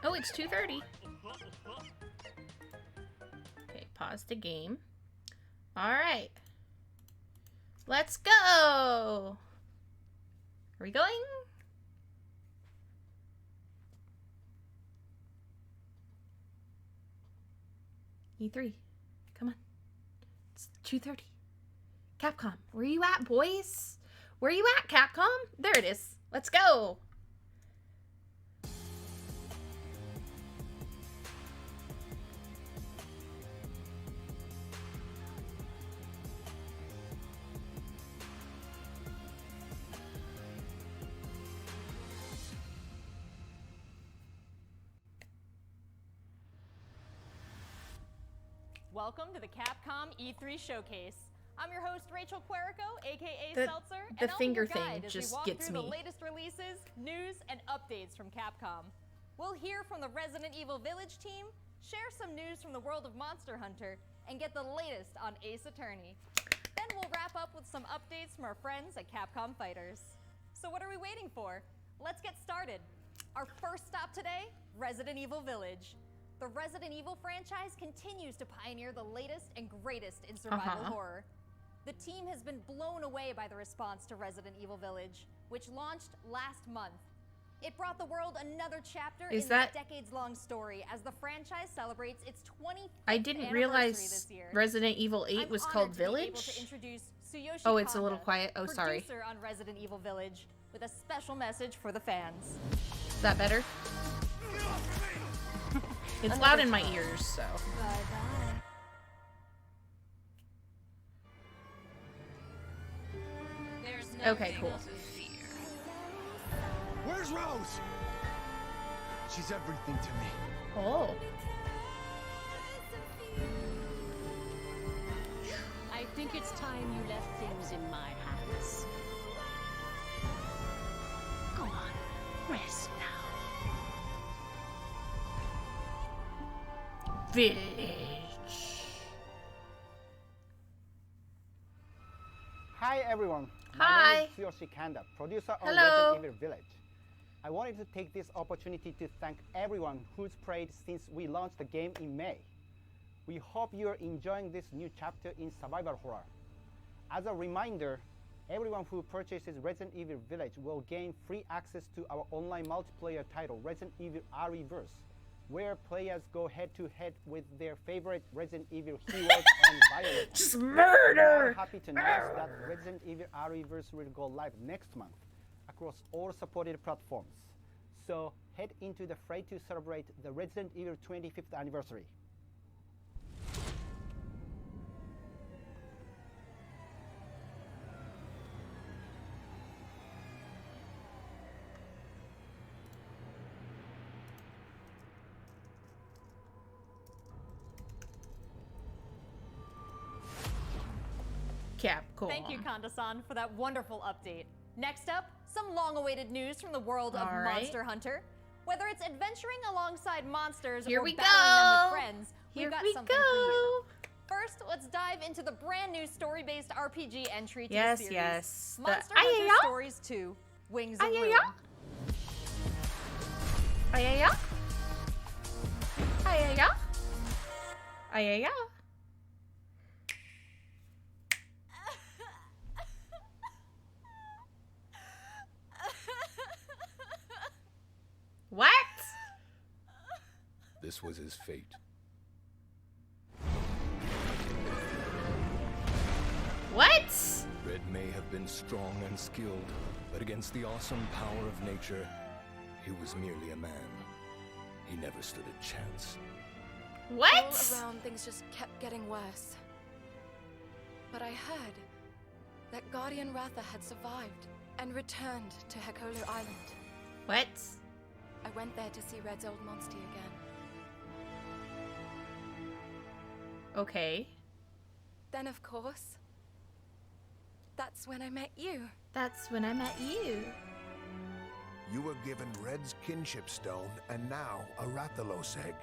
Oh, it's 2:30. Okay, pause the game. Alright. Let's go! Are we going? E3. Come on. It's 2:30. Capcom, where you at, boys? Where you at, Capcom? There it is. Let's go! Welcome to the Capcom E3 Showcase. I'm your host, Rachel Querico, aka Seltzer, and the I'll finger be your guide thing as just we walk gets through me. the latest releases, news, and updates from Capcom. We'll hear from the Resident Evil Village team, share some news from the world of Monster Hunter, and get the latest on Ace Attorney. Then we'll wrap up with some updates from our friends at Capcom Fighters. So what are we waiting for? Let's get started. Our first stop today, Resident Evil Village. The Resident Evil franchise continues to pioneer the latest and greatest in survival horror. The team has been blown away by the response to Resident Evil Village, which launched last month. It brought the world another chapter in this decades-long story as the franchise celebrates its 25th I didn't anniversary realize this year. Resident Evil 8 was called Village. Oh, it's a little quiet. Oh, sorry. Producer on Resident Evil Village, with a special message for the fans. Is that better? It's loud in my ears, so. Bye-bye. Okay, cool. Where's Rose? She's everything to me. Oh. I think it's time you left things in my hands. Go on, rest now. Village. Hi everyone. Hi. My name is Tsuyoshi Kanda, producer on Hello. Resident Evil Village. I wanted to take this opportunity to thank everyone who's played since we launched the game in May. We hope you're enjoying this new chapter in survival horror. As a reminder, everyone who purchases Resident Evil Village will gain free access to our online multiplayer title, Resident Evil Re:Verse, where players go head-to-head with their favorite Resident Evil heroes and violets. Just murder! I'm happy to announce that Resident Evil Re:Verse will go live next month across all supported platforms. So head into the fray to celebrate the Resident Evil 25th anniversary. Capcom. Thank you, Kanda-san, for that wonderful update. Next up, some long-awaited news from the world of Monster Hunter. Whether it's adventuring alongside monsters or battling them with friends, we've got something for you. First, let's dive into the brand new story-based RPG entry to the series. Yes. Monster Hunter Stories 2, Wings of Ruin. AYAYA? AYAYA? AYAYA? What? This was his fate. What? Red may have been strong and skilled, but against the awesome power of nature, he was merely a man. He never stood a chance. What? All around, things just kept getting worse. But I heard that Guardian Ratha had survived and returned to Hekolu Island. What? I went there to see Red's old monster again. Okay. Then, of course, that's when I met you. That's when I met you. You were given Red's kinship stone and now a Rathalos egg.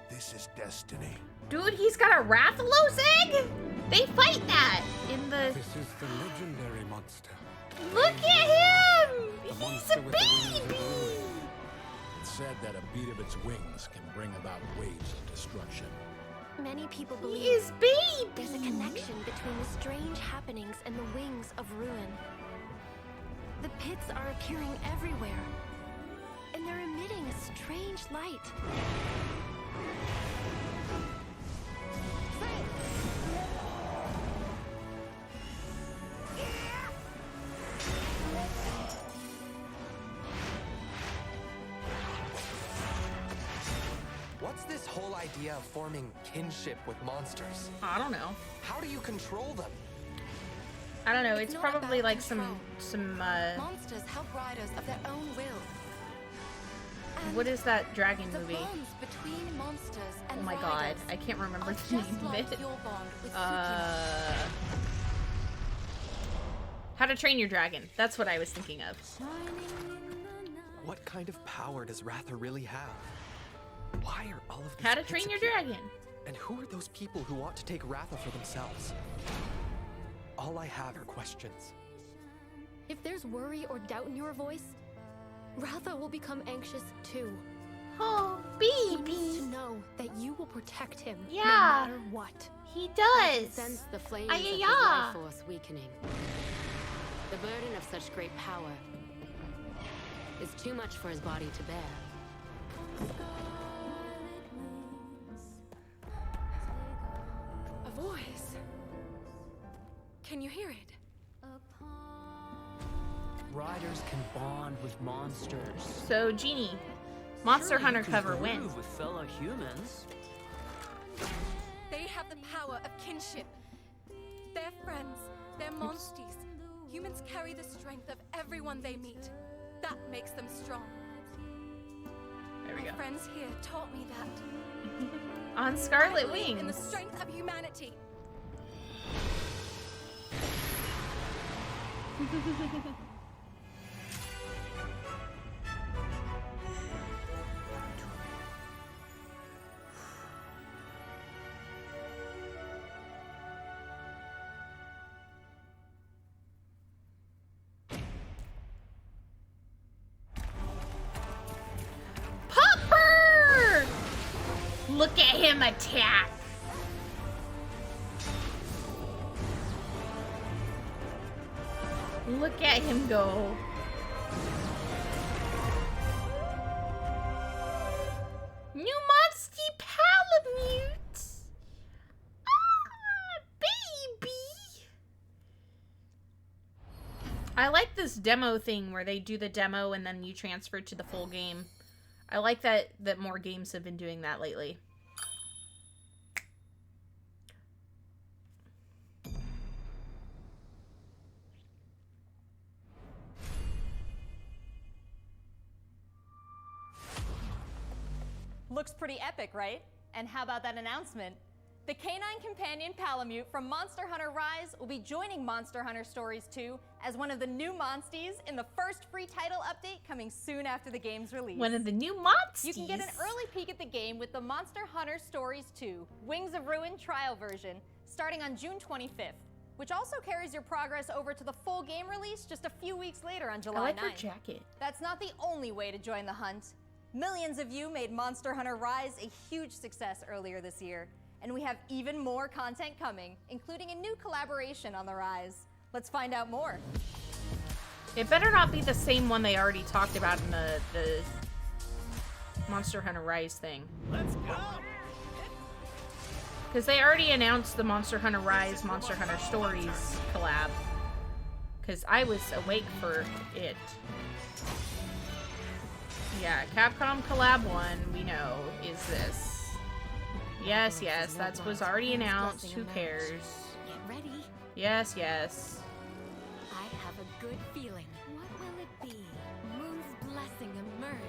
This is destiny. Dude, he's got a Rathalos egg? They fight that in the... This is the legendary monster. Look at him! The He's monster a with the wings of baby! ruin. It's said that a beat of its wings can bring about waves of destruction. Many people believe He is baby. there's a connection between the strange happenings and the wings of ruin. The pits are appearing everywhere, and they're emitting a strange light. What's this whole idea of forming kinship with monsters? I don't know. How do you control them? I don't know. It's not probably about like control. some Monsters help riders of their own will. And what is that dragon the movie? bonds between monsters and Oh my god, riders I can't remember are the just name of like it. your bond with Tsukino. How to Train Your Dragon. That's what I was thinking of. What kind of power does Ratha really have? Why are all of these How to pits Train Your appearing? Dragon. And who are those people who want to take Ratha for themselves? All I have are questions. If there's worry or doubt in your voice, Ratha will become anxious too. Oh, He needs baby. to know that you will protect him Yeah. no matter what. He I does. sense the flames of his AYAYA. life force weakening. The burden of such great power is too much for his body to bear. A voice. Can you hear it? Riders can bond with monsters. So, Genie, Monster Surely Hunter you can cover groove wins. with fellow humans. They have the power of kinship. They're friends. They're monsties. Humans carry the strength of everyone they meet. That makes them strong. There we My go. friends here taught me that. On I Scarlet believe in the Wings. strength of humanity. Popper! Look at him attack. Look at him go. New Monsty Palamute. Ah, baby. I like this demo thing where they do the demo and then you transfer to the full game. I like that more games have been doing that lately. Looks pretty epic, right? And how about that announcement? The canine companion Palamute from Monster Hunter Rise will be joining Monster Hunter Stories 2 as one of the new monsties in the first free title update coming soon after the game's release. One of the new monsties. You can get an early peek at the game with the Monster Hunter Stories 2 Wings of Ruin trial version starting on June 25th, which also carries your progress over to the full game release just a few weeks later on July 9th. I like her jacket. That's not the only way to join the hunt. Millions of you made Monster Hunter Rise a huge success earlier this year, and we have even more content coming, including a new collaboration on the Rise. Let's find out more. It better not be the same one they already talked about in the Monster Hunter Rise thing. Let's go! Because they already announced the Monster Hunter Rise, Monster Hunter Stories collab. Because I was awake for it. Yeah, Capcom collab one, we know, is this. Yes, yes, that was already announced. Who cares? Get ready. Yes, yes. I have a good feeling. What will it be? Moon's blessing emerge.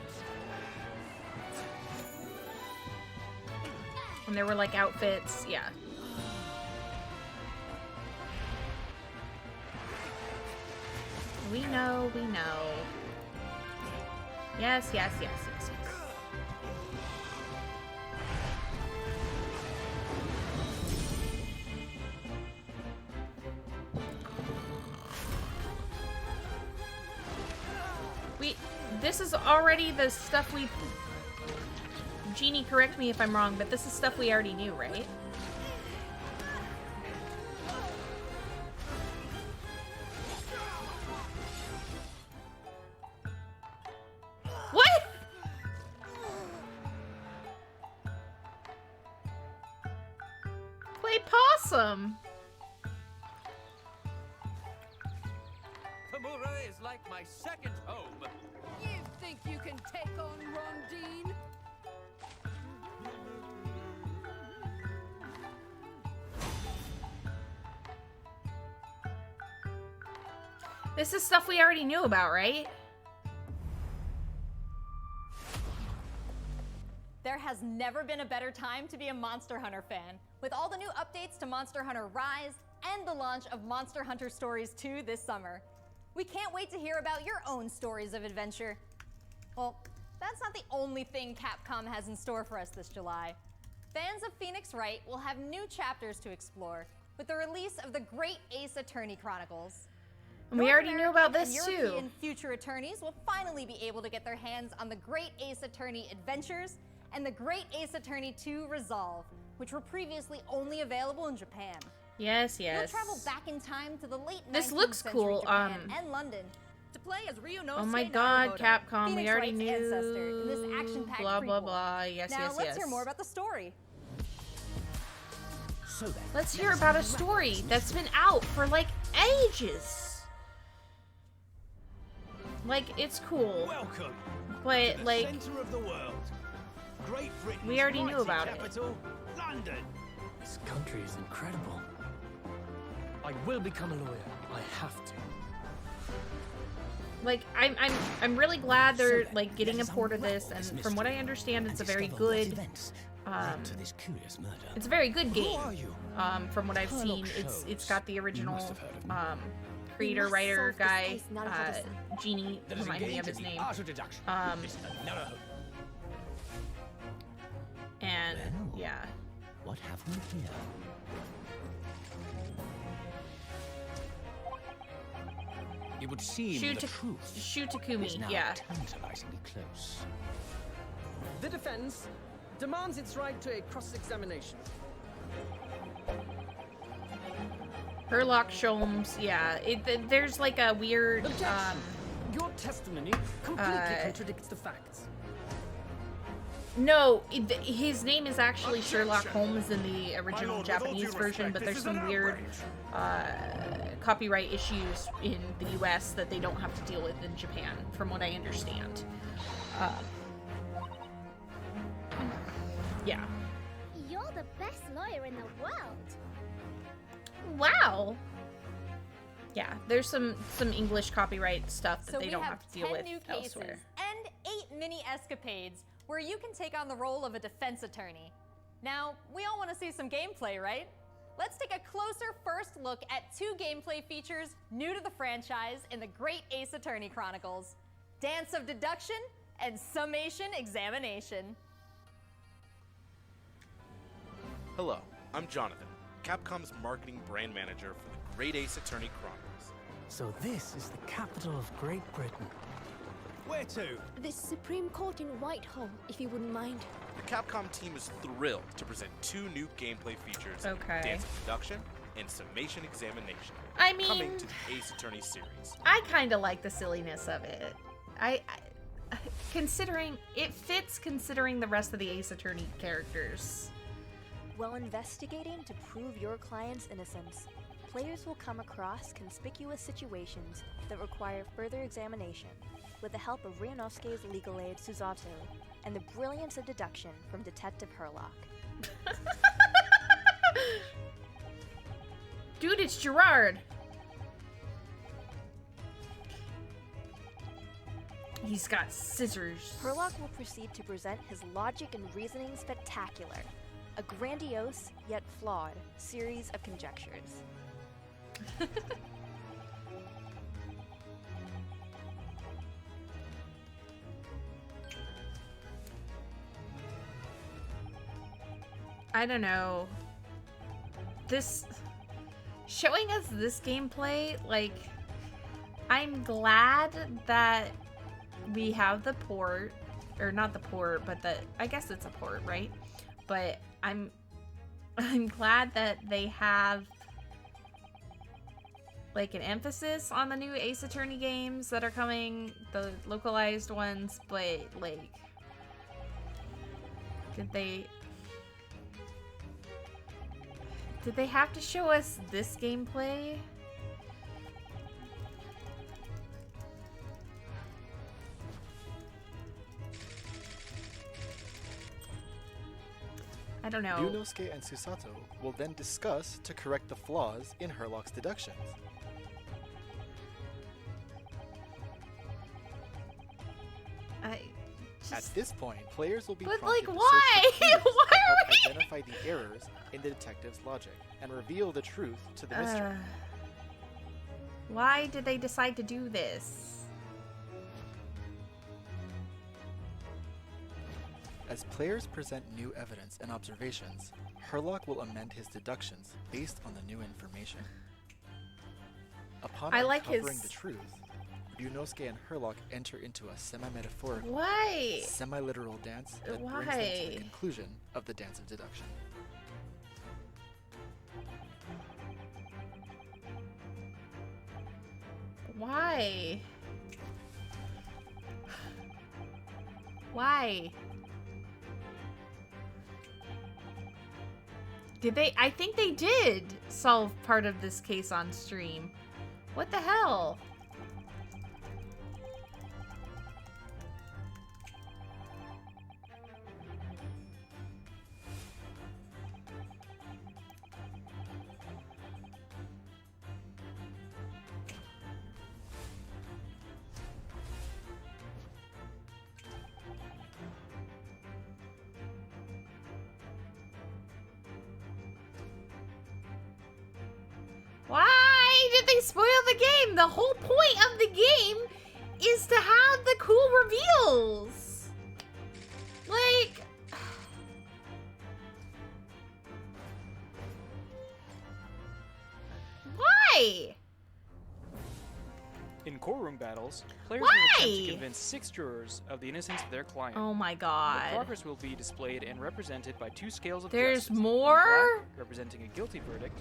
And there were like outfits, yeah. We know, we know. Yes, yes, yes, yes, yes. This is already the stuff we Jeannie, correct me if I'm wrong, but this is stuff we already knew, right? What? Play possum. Tamura is like my second home. You think you can take on Rondine? This is stuff we already knew about, right? There has never been a better time to be a Monster Hunter fan. With all the new updates to Monster Hunter Rise and the launch of Monster Hunter Stories 2 this summer. We can't wait to hear about your own stories of adventure. Well, that's not the only thing Capcom has in store for us this July. Fans of Phoenix Wright will have new chapters to explore with the release of the Great Ace Attorney Chronicles. We already knew about this and too. European future attorneys will finally be able to get their hands on the Great Ace Attorney Adventures and the Great Ace Attorney 2 Resolve, which were previously only available in Japan. Yes, yes. You'll travel back in time to the late 19th This looks century cool. Japan and London to play as Ryunosuke Oh my god, Naruhodo, Capcom, we Phoenix already Wright's knew. ancestor in this action-packed Blah, blah, prequel. blah. Yes, now, yes, let's yes. hear more about the story. So then, Let's hear about a story that's been out for like ages. Like, it's cool. Welcome But, to the like, center of the world. Great Britain's we already knew mighty about it. capital, London. this country is incredible. I will become a lawyer. I have to. like, I'm really glad they're like getting a port of this, and from what I understand, it's a very good it's a very good game. From what I've seen, it's got the original creator, writer guy, Genie, remind me of his name. And yeah. What have we here? It would seem the truth Shutakumi, is now yeah. tantalizingly close. The defense demands its right to a cross-examination. Herlock Sholmes, yeah. There's like a weird Your testimony completely contradicts the facts. no, his name is actually Sherlock Holmes in the original Japanese version, but there's some weird copyright issues in the US that they don't have to deal with in Japan, from what I understand. Yeah. You're the best lawyer in the world. Wow. Yeah, there's some English copyright stuff that So they we don't have have to deal 10 with new cases elsewhere. and 8 mini escapades where you can take on the role of a defense attorney. Now, we all want to see some gameplay, right? Let's take a closer first look at 2 gameplay features new to the franchise in the Great Ace Attorney Chronicles: Dance of Deduction and Summation Examination. Hello, I'm Jonathan, Capcom's marketing brand manager for the Great Ace Attorney Chronicles. So this is the capital of Great Britain. Where to? The Supreme Court in Whitehall, if you wouldn't mind. The Capcom team is thrilled to present 2 new gameplay features, Okay. Dance of Deduction and Summation Examination, I mean, coming to the Ace Attorney series. I kind of like the silliness of it. I considering it fits considering the rest of the Ace Attorney characters. While investigating to prove your client's innocence, players will come across conspicuous situations that require further examination with the help of Ryunosuke's legal aid Susato and the brilliance of deduction from Detective Herlock. Dude, it's Gerard. He's got scissors. Herlock will proceed to present his logic and reasoning spectacular, a grandiose yet flawed series of conjectures. I don't know. This showing us this gameplay, like, I'm glad that we have the port or not the port, but I guess it's a port, right? But I'm glad that they have like an emphasis on the new Ace Attorney games that are coming, the localized ones, but like, did they have to show us this gameplay? I don't know. Ryunosuke and Susato will then discuss to correct the flaws in Herlock's deductions. At this point, players will be prompted like, to why? search for clues Why that are help we- identify the errors in the detective's logic and reveal the truth to the mystery. Why did they decide to do this? As players present new evidence and observations, Herlock will amend his deductions based on the new information. Upon uncovering the truth, Ryunosuke and Herlock enter into a semi-metaphorical, Why? semi-literal dance that brings them to the conclusion of the dance of deduction. Why? Why? Did they? I think they did solve part of this case on stream. What the hell? Why did they spoil the game? The whole point of the game is to have the cool reveals. Like, why? In courtroom battles, players Why? will attempt to convince 6 jurors of the innocence of their client. Oh my god. The progress will be displayed and represented by 2 scales of There's justice. more? One black, representing a guilty verdict,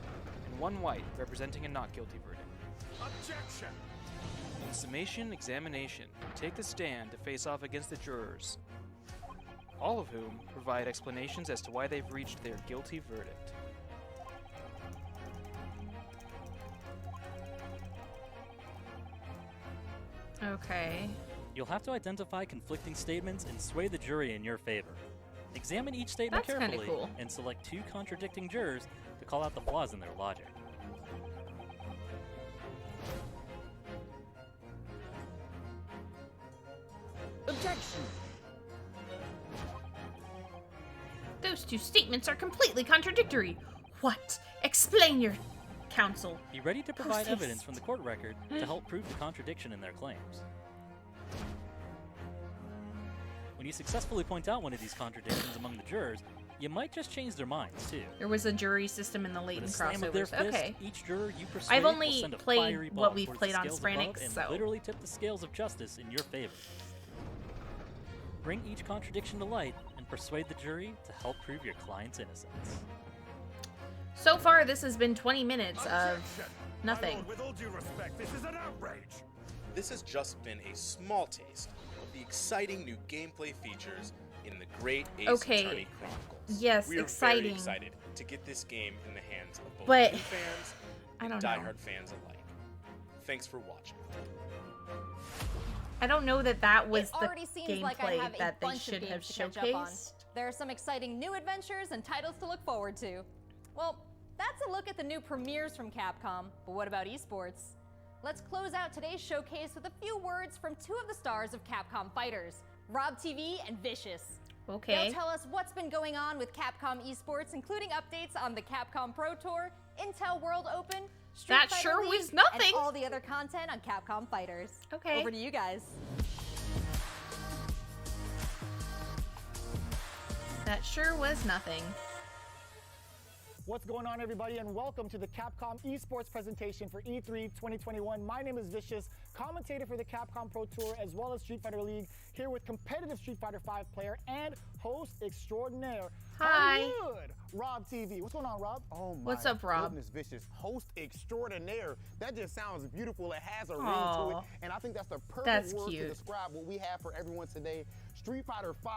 and 1 white, representing a not guilty verdict. Objection! In summation examination, take the stand to face off against the jurors, all of whom provide explanations as to why they've reached their guilty verdict. Okay. You'll have to identify conflicting statements and sway the jury in your favor. Examine each statement That's kinda carefully cool. and select 2 contradicting jurors to call out the flaws in their logic. Objection! Those 2 statements are completely contradictory. What? Explain your counsel. Be ready to provide Post evidence haste. from the court record to help prove the contradiction in their claims. When you successfully point out one of these contradictions among the jurors, you might just change their minds, too. There was a jury system in the With a latent slam of their crossovers. fist, Okay. each juror you persuade I've will only send a played fiery what ball we've towards played the on scales above Spranix, and so. literally tip the scales of justice in your favor. Bring each contradiction to light and persuade the jury to help prove your client's innocence. So far, this has been 20 minutes of Objection! nothing. My lord, with all due respect, this is an outrage! This has just been a small taste of the exciting new gameplay features in the Great Ace Okay. Attorney Chronicles. Yes, we are exciting. very excited to get this game in the hands of both But- new fans I and don't know. diehard fans alike. Thanks for watching. I don't know that that was It the already seems like I gameplay have a that they bunch should of have games to catch up on. showcased. There are some exciting new adventures and titles to look forward to. Well, that's a look at the new premieres from Capcom, but what about esports? Let's close out today's showcase with a few words from 2 of the stars of Capcom Fighters, Rob TV and Vicious. Okay. They'll tell us what's been going on with Capcom esports, including updates on the Capcom Pro Tour, Intel World Open, Street That Fighter sure League, was nothing. and all the other content on Capcom Fighters. Okay. Over to you guys. That sure was nothing. What's going on, everybody, and welcome to the Capcom esports presentation for E3 2021. My name is Vicious, commentator for the Capcom Pro Tour as well as Street Fighter League, here with competitive Street Fighter V player and host extraordinaire. Hi. Hollywood, Rob TV. What's going on, Rob? Oh my What's up, Rob? goodness, Vicious. Host extraordinaire. That just sounds beautiful. It has a ring to Aw. it. And I think that's the perfect That's word cute. to describe what we have for everyone today. Street Fighter V,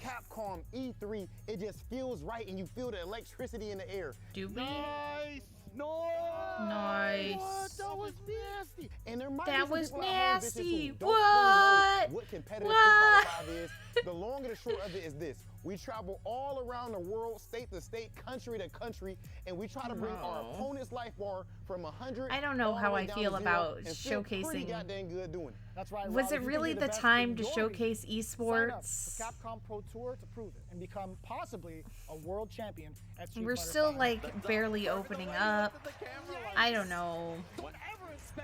Capcom E3. It just feels right and you feel the electricity in the air. Do we? Nice. No. Nice. What? That was nasty. And there might That be some was people out here, Vicious, nasty. who don't What? really know what competitive What? Street Fighter V is. The long and the short of it is this. We travel all around the world, state to state, country to country, and we try to bring our Oh. opponent's life bar from 100. I don't know all the how way I down feel to 0 about and feel pretty showcasing- goddamn good doing it. That's right, Was Rob. it If you really think the you're best time in to your showcase region, esports? Sign up for Capcom Pro Tour to prove it and become possibly a world champion at Street We're Fighter still V. like barely opening up. I don't know.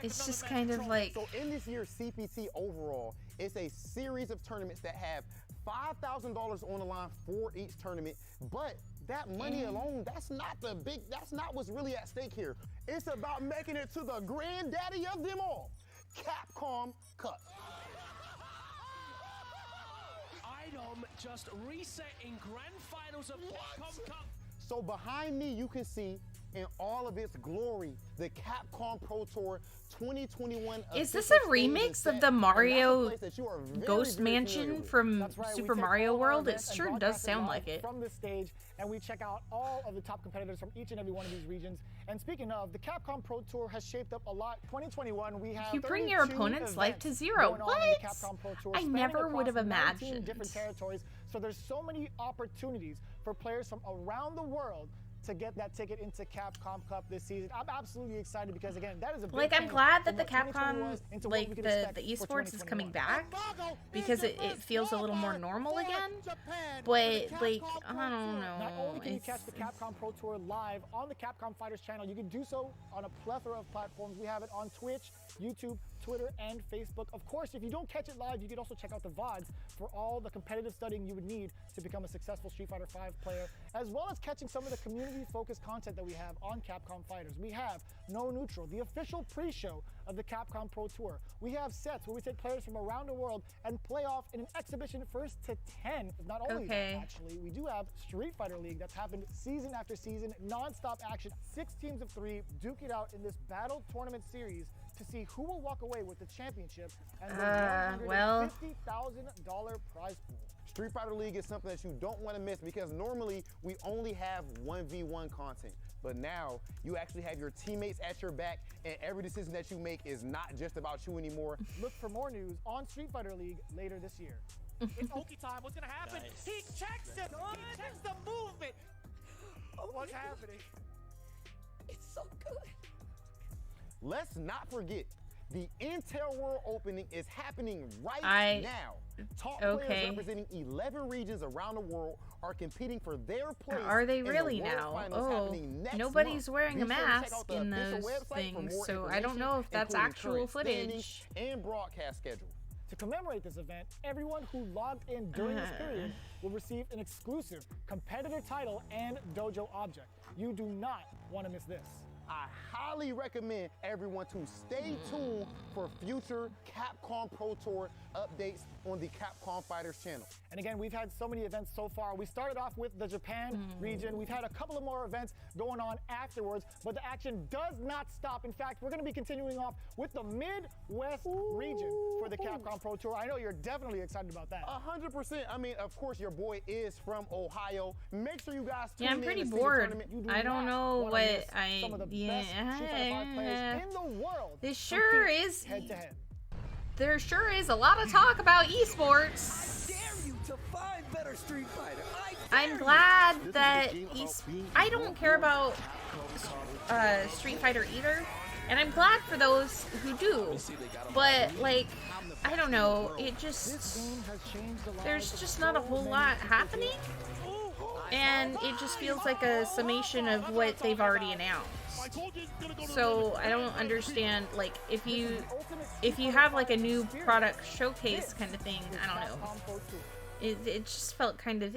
It's just kind of like, So in this year's CPT overall, it's a series of tournaments that have $5,000 on the line for each tournament, but that money alone, that's not what's really at stake here. It's about making it to the granddaddy of them all, Capcom Cup. Item just reset in grand finals of Capcom Cup. So behind me, you can see in all of its glory, the Capcom Pro Tour 2021. is this a remix of the Mario Ghost very Mansion familiar with. from That's right, we Super take Mario all of our World? It events and sure does broadcast sound live like it. from this stage, and we check out all of the top competitors from each and every one of these regions. And speaking of, the Capcom Pro Tour has shaped up a lot. 2021, we have You bring your 32 opponent's life to events zero. going on What? in the Capcom Pro Tour, I spanning never would have across 19 imagined. different territories. So there's so many opportunities for players from around the world to get that ticket into Capcom Cup this season. I'm absolutely excited because, again, that is a big Like, I'm change glad from that the what 2020 Capcom, was into what like we could the expect for esports is coming 2021. back because it feels a little more normal again. But like, I don't know. Not only can you It's- catch the Capcom Pro Tour live on the Capcom Fighters channel, you can do so on a plethora of platforms. We have it on Twitch, YouTube, Twitter, and Facebook. Of course, if you don't catch it live, you can also check out the VODs for all the competitive studying you would need to become a successful Street Fighter V player, as well as catching some of the community-focused content that we have on Capcom Fighters. We have No Neutral, the official pre-show of the Capcom Pro Tour. We have sets where we take players from around the world and play off in an exhibition first to 10. Not only Okay. that, actually, we do have Street Fighter League that's happened season after season, non-stop action, 6 teams of 3, duke it out in this battle tournament series to see who will walk away with the championship and the well. $150,000 prize pool. Street Fighter League is something that you don't want to miss because normally we only have 1v1 content. But now you actually have your teammates at your back and every decision that you make is not just about you anymore. Look for more news on Street Fighter League later this year. It's Oki time. What's gonna happen? Nice. He checks it. He checks the movement. What's happening? It's so good. Let's not forget, the Intel World Opening is happening right now. Top players representing 11 regions around the world are competing for their place. Are they in the really World now? Finals Oh, happening next nobody's month. wearing Be a sure to check mask out the in official those website for things, more so I don't know if that's information, actual including current footage. standings and broadcast schedule. To commemorate this event, everyone who logged in during this period will receive an exclusive competitor title and dojo object. You do not want to miss this. I highly recommend everyone to stay tuned for future Capcom Pro Tour updates on the Capcom Fighters channel. And again, we've had so many events so far. We started off with the Japan region. We've had a couple of more events going on afterwards, but the action does not stop. In fact, we're going to be continuing off with the Midwest region for the Capcom Pro Tour. I know you're definitely excited about that. 100%. I mean, of course, your boy is from Ohio. Make sure you guys tune Yeah, I'm in pretty to see the bored. tournament. You do I don't not know wanna what miss some of the best Street Fighter V players in the world. This sure is. Head-to-head. There sure is a lot of talk about esports. Dare you to find better Street Fighter? I'm glad that I don't care about Street Fighter either, and I'm glad for those who do. But like, I don't know, it just there's just not a whole lot happening, and it just feels like a summation of what they've already announced. So I don't understand, like, if you have like a new product showcase kind of thing, I don't know. It just felt kind of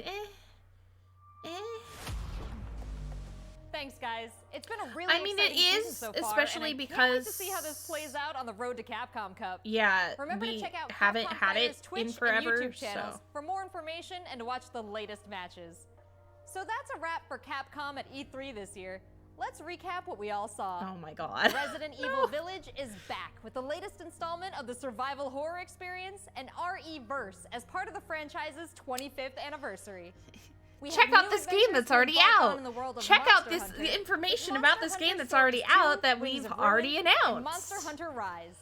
Thanks, Thanks, guys. It's been a really I mean, it exciting season is, so far, especially and I can't wait to because- see how this plays out on the road to Capcom Cup. Yeah, Remember we to check out haven't Capcom had Fighters it Twitch in forever, and YouTube channels so. for more information and to watch the latest matches. So that's a wrap for Capcom at E3 this year. Let's recap what we all saw. Oh my god. Resident Evil Village is back with the latest installment of the survival horror experience and RE-verse as part of the franchise's 25th anniversary. We Check have out new this game adventures that's to already embark on out. in the world of Check out Monster this Hunter. the information With about Monster this game Hunter that's already Stories 2, out that Wings we've of already Ruin, announced. and Monster Hunter Rise.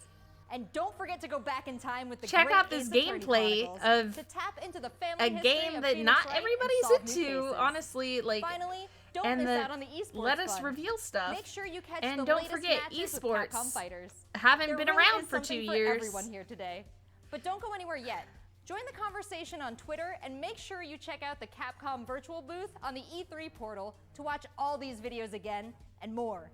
And don't forget to go back in time with the Check great out this Ace Attorney gameplay Chronicles of to tap into the family a history game of that Phoenix not Wright and everybody's solve new into, cases. honestly, like, Finally, don't and miss out on the esports let us fun. reveal stuff. Make sure you catch and the don't latest forget, matches with esports Capcom Fighters. haven't There been really around is for 2 something for years. everyone here today. But don't go anywhere yet. Join the conversation on Twitter and make sure you check out the Capcom virtual booth on the E3 portal to watch all these videos again and more.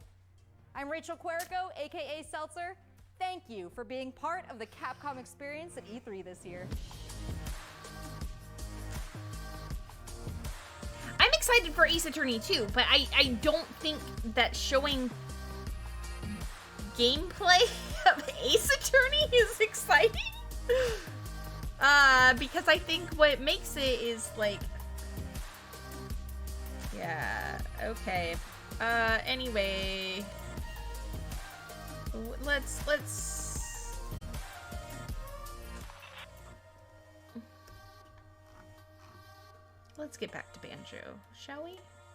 I'm Rachel Querico, aka Seltzer. Thank you for being part of the Capcom experience at E3 this year. I'm excited for Ace Attorney too, but I don't think that showing gameplay of Ace Attorney is exciting. Because I think what makes it is like, yeah, okay. Anyway, let's get back to Banjo, shall we?